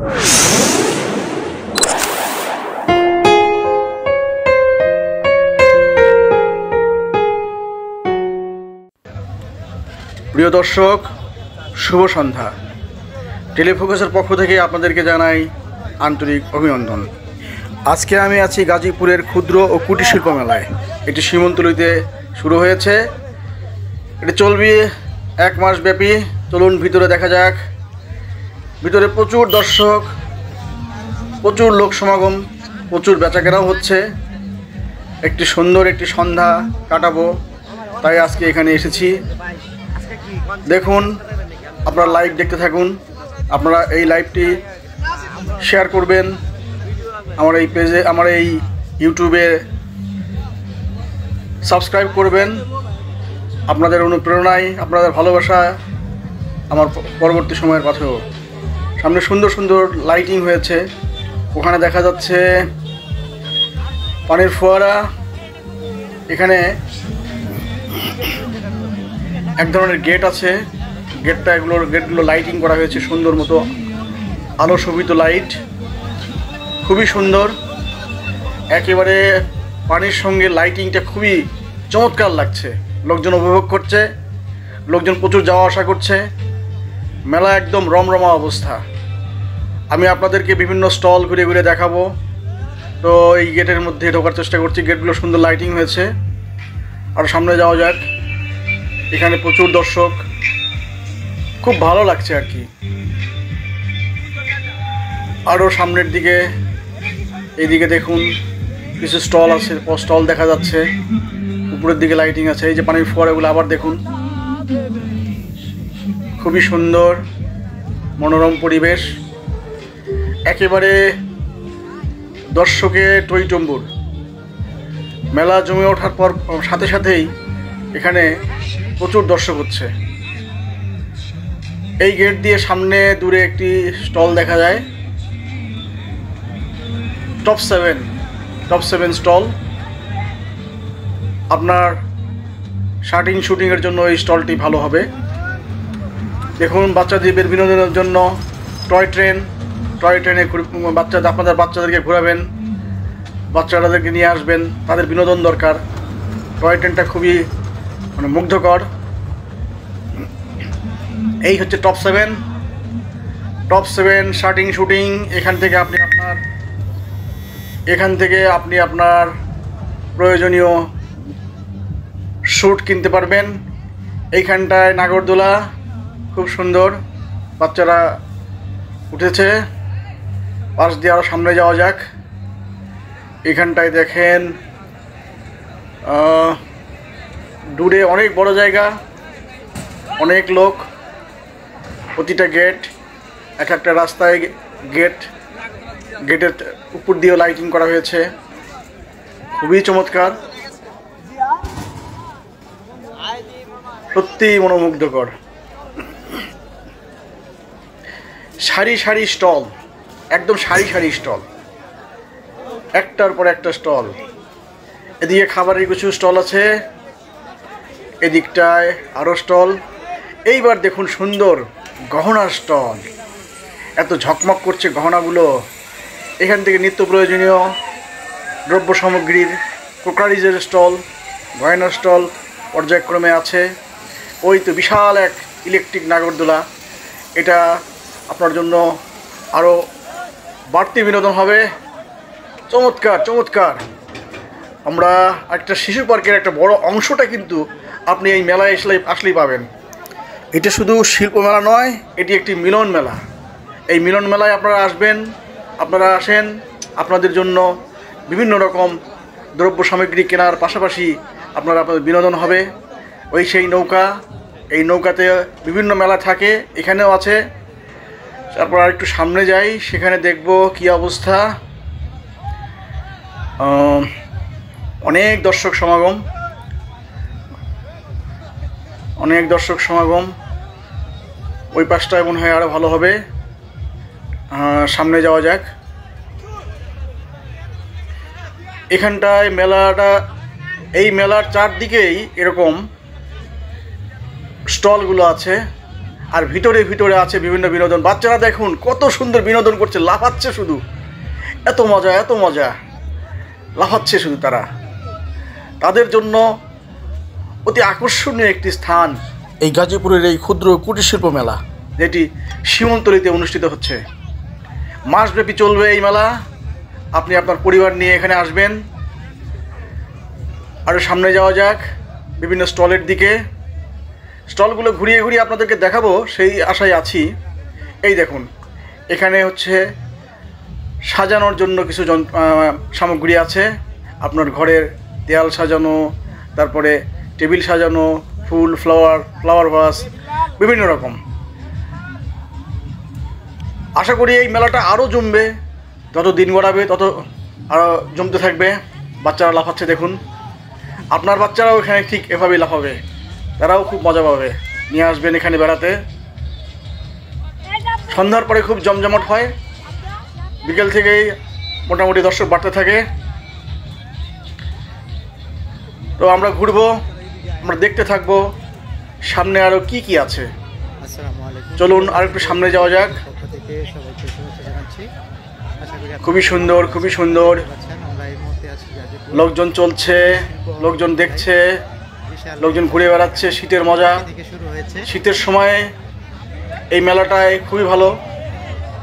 প্রিয় দর্শক, শুভ সন্ধ্যা। টেলিফোকাসের পক্ষ থেকে আপনাদেরকে জানাই আন্তরিক অভিনন্দন। আজকে আমি আছি গাজীপুরের ক্ষুদ্র ও কুটির শিল্প মেলায়। এটি সীমন্তলিতে শুরু হয়েছে, এটি চলবে 1 মাস ব্যাপী। চলুন ভিতরে দেখা যাক। ভিতরে প্রচুর দর্শক, প্রচুর লোক সমাগম, প্রচুর বেচাকেনাও হচ্ছে। একটি সুন্দর একটি সন্ধ্যা কাটাবো, তাই আজকে এখানে এসেছি। দেখুন, আপনারা লাইভ দেখতে থাকুন। আপনারা এই লাইভটি শেয়ার করবেন আমার এই পেজে, আমার এই ইউটিউবে সাবস্ক্রাইব করবেন। আপনাদের অনুপ্রেরণায়, আপনাদের ভালোবাসা আমার পরবর্তী সময়ের পাথেও। সামনে সুন্দর সুন্দর লাইটিং হয়েছে। ওখানে দেখা যাচ্ছে পানির ফোয়ারা। এখানে এক ধরনের গেট আছে, গেটগুলো লাইটিং করা হয়েছে সুন্দর মতো, আলো শোভিত লাইট, খুবই সুন্দর। একেবারে পানির সঙ্গে লাইটিংটা খুবই চমৎকার লাগছে। লোকজন উপভোগ করছে, লোকজন প্রচুর যাওয়া আসা করছে। মেলা একদম রমরমা অবস্থা। আমি আপনাদেরকে বিভিন্ন স্টল ঘুরে ঘুরে দেখাবো। তো এই গেটের মধ্যে ঢোকার চেষ্টা করছি। গেটগুলো সুন্দর লাইটিং হয়েছে। আর সামনে যাওয়া যাক। এখানে প্রচুর দর্শক, খুব ভালো লাগছে আর কি। আরও সামনের দিকে, এইদিকে দেখুন কিছু স্টল আছে, স্টল দেখা যাচ্ছে। উপরের দিকে লাইটিং আছে। এই যে পানির ফোয়ারাগুলো আবার দেখুন, খুবই সুন্দর মনোরম পরিবেশ। একেবারে দর্শকে টইটম্বুর। মেলা জমে ওঠার পর সাথে সাথেই এখানে প্রচুর দর্শক হচ্ছে। এই গেট দিয়ে সামনে দূরে একটি স্টল দেখা যায়, টপ 7 স্টল। আপনার শুটিংয়ের জন্য এই স্টলটি ভালো হবে। দেখুন, বাচ্চাদের বিনোদনের জন্য টয় ট্রেনে আপনাদের বাচ্চাদেরকে ঘোরাবেন, বাচ্চাদেরকে নিয়ে আসবেন, তাদের বিনোদন দরকার। টয় ট্রেনটা খুবই মুগ্ধকর। এই হচ্ছে টপ 7 শুটিং। এখান থেকে আপনি আপনার প্রয়োজনীয় শ্যুট কিনতে পারবেন। এইখানটায় নাগরদোলা খুব সুন্দর, বাচ্চারা উঠেছে। পাশ দিয়ে আরও সামনে যাওয়া যাক। এখানটায় দেখেন দূরে অনেক বড় জায়গা, অনেক লোক। প্রতিটা গেট, একটা রাস্তায় গেটের উপর দিয়েও লাইটিং করা হয়েছে, খুবই চমৎকার, সত্যিই মনোমুগ্ধকর। সারি সারি স্টল, একদম সারি সারি স্টল, একটার পর একটা স্টল। এদিকে খাবারের কিছু স্টল আছে, এদিকটায় আরও স্টল। এইবার দেখুন সুন্দর গহনার স্টল, এত ঝকমক করছে গহনাগুলো। এখান থেকে নিত্য প্রয়োজনীয় দ্রব্য সামগ্রীর ক্রোকারিজের স্টল, গয়নার স্টল পর্যায়ক্রমে আছে। ওই তো বিশাল এক ইলেকট্রিক নাগরদোলা, এটা আপনার জন্য আরও বাড়তি বিনোদন হবে। চমৎকার চমৎকার। আমরা একটা শিশু পার্কের একটা বড় অংশটা কিন্তু আপনি এই মেলায় আসলেই পাবেন। এটা শুধু শিল্প মেলা নয়, এটি একটি মিলন মেলা। এই মিলন মেলায় আপনারা আসেন, আপনাদের জন্য বিভিন্ন রকম দ্রব্য সামগ্রী কেনার পাশাপাশি আপনাদের বিনোদন হবে। সেই নৌকা, এই নৌকাতে বিভিন্ন মেলা থাকে, এখানেও আছে। তারপর আর একটু সামনে যাই, সেখানে দেখব কি অবস্থা। অনেক দর্শক সমাগম। ওই পাশটায় মনে হয় আরও ভালো হবে। সামনে যাওয়া যাক। এখানটায় এই মেলার চারদিকেই এরকম স্টলগুলো আছে। আর ভিতরে ভিতরে আছে বিভিন্ন বিনোদন। বাচ্চারা দেখুন কত সুন্দর বিনোদন করছে, লাফাচ্ছে শুধু, এত মজা এত মজা, লাফাচ্ছে শুধু তারা। তাদের জন্য অতি আকর্ষণীয় একটি স্থান এই গাজীপুরের এই ক্ষুদ্র কুটির শিল্প মেলা, যেটি সীমন্তলিতে অনুষ্ঠিত হচ্ছে। মাসব্যাপী চলবে এই মেলা। আপনি আপনার পরিবার নিয়ে এখানে আসবেন। আরও সামনে যাওয়া যাক বিভিন্ন স্টলের দিকে। স্টলগুলো ঘুরিয়ে ঘুরিয়ে আপনাদেরকে দেখাবো সেই আশায় আছি। এই দেখুন, এখানে হচ্ছে সাজানোর জন্য কিছু সামগ্রী আছে। আপনার ঘরের দেয়াল সাজানো, তারপরে টেবিল সাজানো, ফুল, ফ্লাওয়ার ভাস, বিভিন্ন রকম। আশা করি এই মেলাটা আরও জমবে, যত দিন গড়াবে তত আরও জমতে থাকবে। বাচ্চারা লাফাচ্ছে দেখুন, আপনার বাচ্চারাও এখানে ঠিক এভাবেই লাফাবে, তারাও খুব মজা পাবে। নিয়ে আসবেন এখানে বেড়াতে। সন্ধ্যার পরে খুব জমজমাট হয়, বিকেল থেকেই মোটামুটি দর্শক বাড়তে থাকে। তো আমরা ঘুরবো, আমরা দেখতে থাকবো সামনে আরও কি কি আছে। চলুন আর একটু সামনে যাওয়া যাক। খুবই সুন্দর, খুবই সুন্দর। লোকজন চলছে, লোকজন দেখছে, লোকজন ঘুরে বেড়াচ্ছে। শীতের মজা, শীতের সময় এই মেলাটায় খুবই ভালো।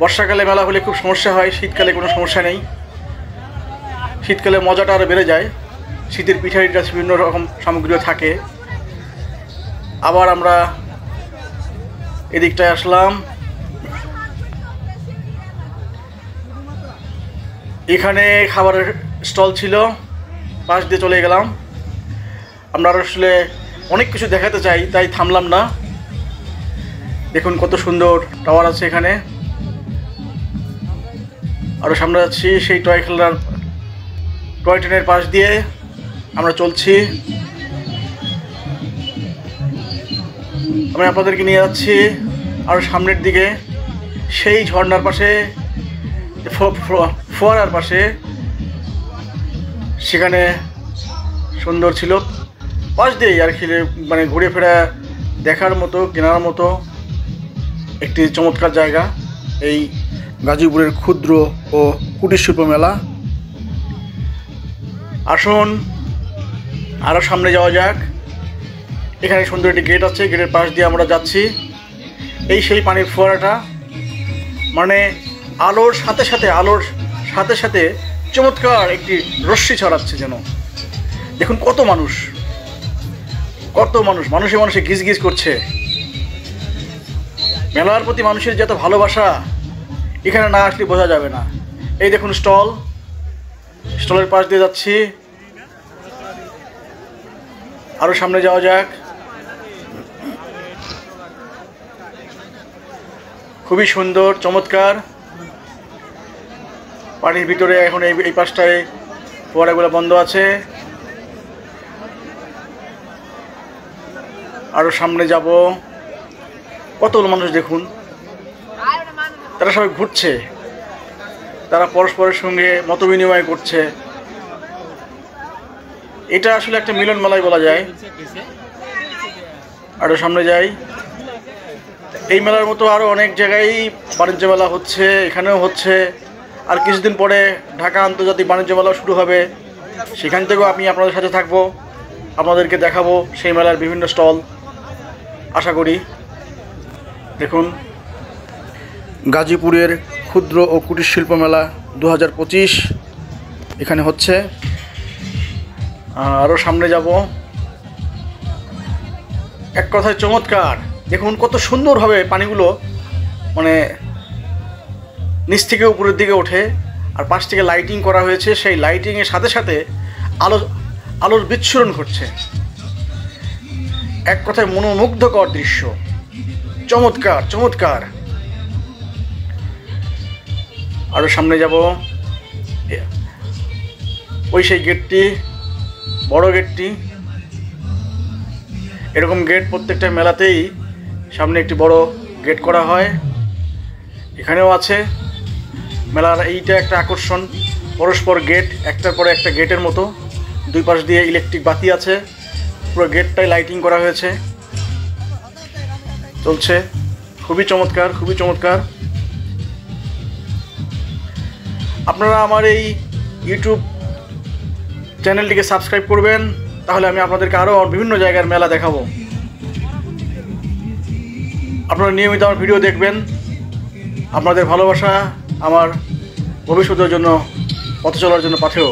বর্ষাকালে মেলা হলে খুব সমস্যা হয়, শীতকালে কোনো সমস্যা নেই। শীতকালে মজাটা আরও বেড়ে যায়। শীতের পিঠাইটা বিভিন্ন রকম সামগ্রীও থাকে। আবার আমরা এদিকটায় আসলাম। এখানে খাবারের স্টল ছিল, পাশ দিয়ে চলে গেলাম। আমরা আসলে অনেক কিছু দেখাতে চাই, তাই থামলাম না। দেখুন কত সুন্দর টাওয়ার আছে এখানে। আরও সামনে যাচ্ছি, সেই টয় ট্রেনের পাশ দিয়ে আমরা চলছি। আমি আপনাদেরকে নিয়ে যাচ্ছি আরও সামনের দিকে, সেই ঝর্ণার পাশে, ফোয়ারার পাশে। সেখানে সুন্দর ছিল, পাশ দিয়েই আর কি, মানে ঘুরে ফেরা দেখার মতো, কেনার মতো একটি চমৎকার জায়গা এই গাজীপুরের ক্ষুদ্র ও কুটির শিল্প মেলা। আসুন আরও সামনে যাওয়া যাক। এখানে সুন্দর একটি গেট আছে, গেটের পাশ দিয়ে আমরা যাচ্ছি। এই সেই পানির ফোয়ারাটা, মানে আলোর সাথে সাথে চমৎকার একটি রশ্মি ছড়াচ্ছে যেন। দেখুন কত মানুষ, মানুষে গিজ গিজ করছে। মেলার প্রতি মানুষের যে এত ভালোবাসা, এখানে না আসলে বোঝা যাবে না। এই দেখুন স্টলের পাশ দিয়ে যাচ্ছি। আরও সামনে যাওয়া যাক। খুবই সুন্দর, চমৎকার। পানির ভিতরে এখন এই পাশটায় ফোয়ারাগুলো বন্ধ আছে। আরও সামনে যাব। কত মানুষ দেখুন, তারা সবাই ঘুরছে, তারা পরস্পরের সঙ্গে মত বিনিময় করছে। এটা আসলে একটা মিলন মেলাই বলা যায়। আরও সামনে যাই। এই মেলার মতো আরও অনেক জায়গায় বাণিজ্য মেলা হচ্ছে, এখানেও হচ্ছে। আর কিছুদিন পরে ঢাকা আন্তর্জাতিক বাণিজ্য মেলা শুরু হবে, সেখান থেকেও আমি আপনাদের সাথে থাকবো, আপনাদেরকে দেখাবো সেই মেলার বিভিন্ন স্টল। আশা করি দেখুন, গাজীপুরের ক্ষুদ্র ও কুটির শিল্প মেলা 2025 এখানে হচ্ছে। আরও সামনে যাব। এক কথায় চমৎকার। দেখুন কত সুন্দরভাবে পানিগুলো মানে নিচ থেকে উপরের দিকে ওঠে, আর পাশ থেকে লাইটিং করা হয়েছে। সেই লাইটিংয়ের সাথে সাথে আলোর বিচ্ছুরণ ঘটছে। এক কথায় মনোমুগ্ধকর দৃশ্য, চমৎকার। আরও সামনে যাব। ওই সেই গেটটি, বড় গেটটি। এরকম গেট প্রত্যেকটা মেলাতেই সামনে একটি বড় গেট করা হয়, এখানেও আছে। মেলার এইটা একটা আকর্ষণ, পরস্পর গেট, একটার পরে একটা গেটের মতো। দুই পাশ দিয়ে ইলেকট্রিক বাতি আছে, পুরো গেটটাই লাইটিং করা হয়েছে, চলছে। খুবই চমৎকার, খুবই চমৎকার। আপনারা আমার এই ইউটিউব চ্যানেলটিকে সাবস্ক্রাইব করবেন, তাহলে আমি আপনাদেরকে আরও বিভিন্ন জায়গার মেলা দেখাবো। আপনারা নিয়মিত আমার ভিডিও দেখবেন। আপনাদের ভালোবাসা আমার ভবিষ্যতের জন্য, পথ চলার জন্য পাথেয়।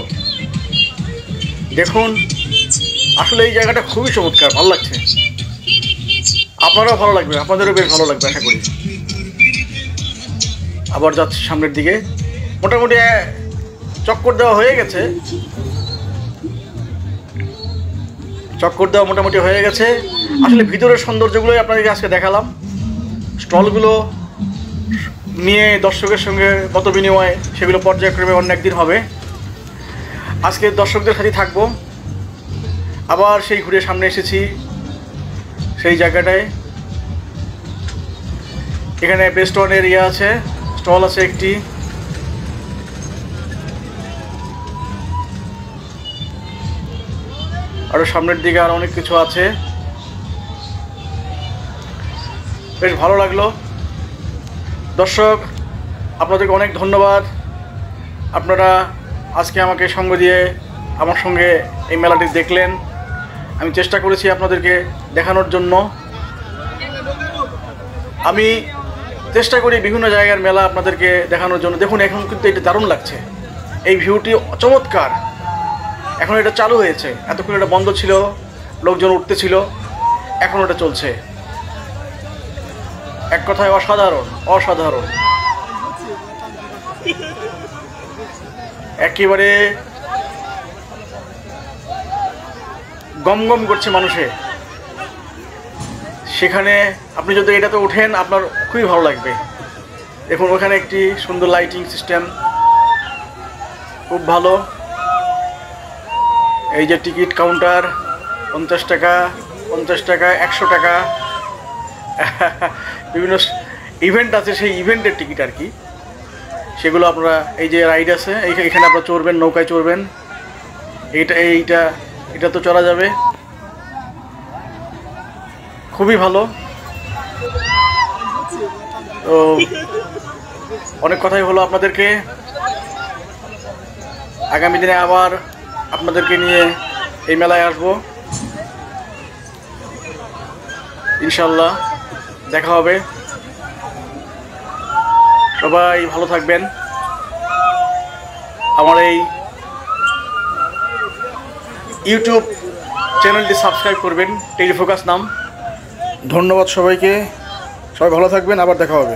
দেখুন, আসলে এই জায়গাটা খুবই চমৎকার, ভালো লাগছে। আপনারাও ভালো লাগবে, আপনাদেরও বেশ ভালো লাগবে আশা করি। আবার যাচ্ছি সামনের দিকে। মোটামুটি চক্কর দেওয়া হয়ে গেছে, চক্কর দেওয়া মোটামুটি হয়ে গেছে। আসলে ভিতরের সৌন্দর্যগুলোই আপনাদেরকে আজকে দেখালাম। স্টলগুলো নিয়ে দর্শকের সঙ্গে মত বিনিময়, সেগুলো পর্যায়ক্রমে অন্য একদিন হবে। আজকে দর্শকদের সাথে থাকবো। আবার সেই ঘুরে সামনে এসেছি সেই জায়গাটায়। এখানে বেস্ট ওয়ান এরিয়া আছে, স্টল আছে একটি। আরও সামনের দিকে আর অনেক কিছু আছে। বেশ ভালো লাগলো। দর্শক, আপনাদেরকে অনেক ধন্যবাদ। আপনারা আজকে আমাকে সঙ্গ দিয়ে আমার সঙ্গে এই মেলাটি দেখলেন। আমি চেষ্টা করেছি আপনাদেরকে দেখানোর জন্য। আমি চেষ্টা করি বিভিন্ন জায়গার মেলা আপনাদেরকে দেখানোর জন্য। দেখুন, এখন কিন্তু এটা দারুণ লাগছে। এই ভিউটি চমৎকার। এখন এটা চালু হয়েছে, এতক্ষণ এটা বন্ধ ছিল, লোকজন উঠতেছিল, এখন এটা চলছে। এক কথায় অসাধারণ, অসাধারণ। একেবারে গমগম করছে মানুষে। সেখানে আপনি যদি এটাতে ওঠেন, আপনার খুবই ভালো লাগবে। দেখুন, ওখানে একটি সুন্দর লাইটিং সিস্টেম, খুব ভালো। এই যে টিকিট কাউন্টার, 50 টাকা, 50 টাকা, 100 টাকা। বিভিন্ন ইভেন্ট আছে, সেই ইভেন্টের টিকিট আর কি। সেগুলো আপনারা, এই যে রাইড আছে, এইখানে আপনারা চড়বেন, নৌকায় চড়বেন। এটা তো চড়া যাবে, খুবই ভালো। তো অনেক কথাই হলো আপনাদেরকে। আগামী দিনে আবার আপনাদেরকে নিয়ে এই মেলায় আসবো ইনশাল্লাহ। দেখা হবে। সবাই ভালো থাকবেন। আমার এই ইউটিউব চ্যানেলটি সাবস্ক্রাইব করবেন, টেলিফোকাস নাম। ধন্যবাদ সবাইকে। সবাই ভালো থাকবেন, আবার দেখা হবে।